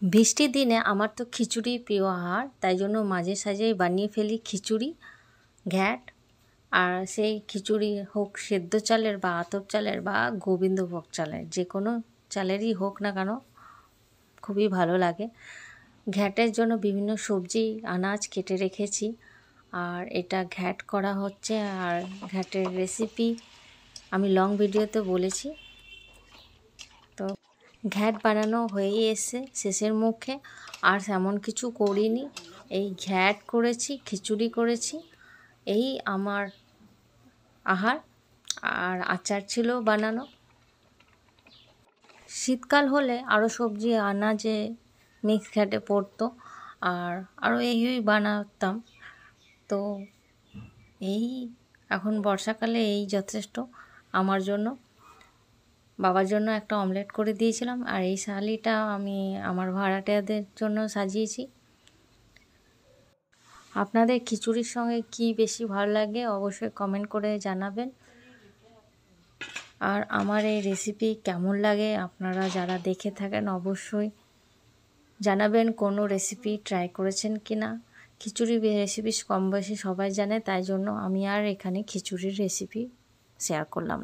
বৃষ্টির দিনে আমার তো খিচুড়ি প্রিয় আহার, তাই জন্য মাঝে সাঝেই বানিয়ে ফেলি খিচুড়ি, ঘ্যাট। আর সেই খিচুড়ি হোক সেদ্ধ চালের বা আতপ চালের বা গোবিন্দভোগ চালের, যে কোনো চালেরই হোক না কেন খুবই ভালো লাগে। ঘ্যাটের জন্য বিভিন্ন সবজি আনাজ কেটে রেখেছি, আর এটা ঘ্যাট করা হচ্ছে। আর ঘ্যাটের রেসিপি আমি লং ভিডিওতে বলেছি। তো ঘ্যাট বানানো হয়েই এসছে শেষের মুখে, আর তেমন কিছু করিনি। এই ঘ্যাট করেছি, খিচুড়ি করেছি, এই আমার আহার। আর আচার ছিল বানানো। শীতকাল হলে আরও সবজি আনাজে মিক্স ঘ্যাটে পড়তো, আর আরও এই বানাতাম। তো এই এখন বর্ষাকালে এই যথেষ্ট আমার জন্য। বাবার জন্য একটা অমলেট করে দিয়েছিলাম, আর এই শালিটা আমি আমার ভাড়াটিয়াদের জন্য সাজিয়েছি। আপনাদের খিচুড়ির সঙ্গে কি বেশি ভালো লাগে অবশ্যই কমেন্ট করে জানাবেন। আর আমার এই রেসিপি কেমন লাগে আপনারা যারা দেখে থাকেন অবশ্যই জানাবেন, কোনো রেসিপি ট্রাই করেছেন কি না। খিচুড়ি রেসিপি কম বেশি সবাই জানে, তাই জন্য আমি আর এখানে খিচুড়ির রেসিপি শেয়ার করলাম।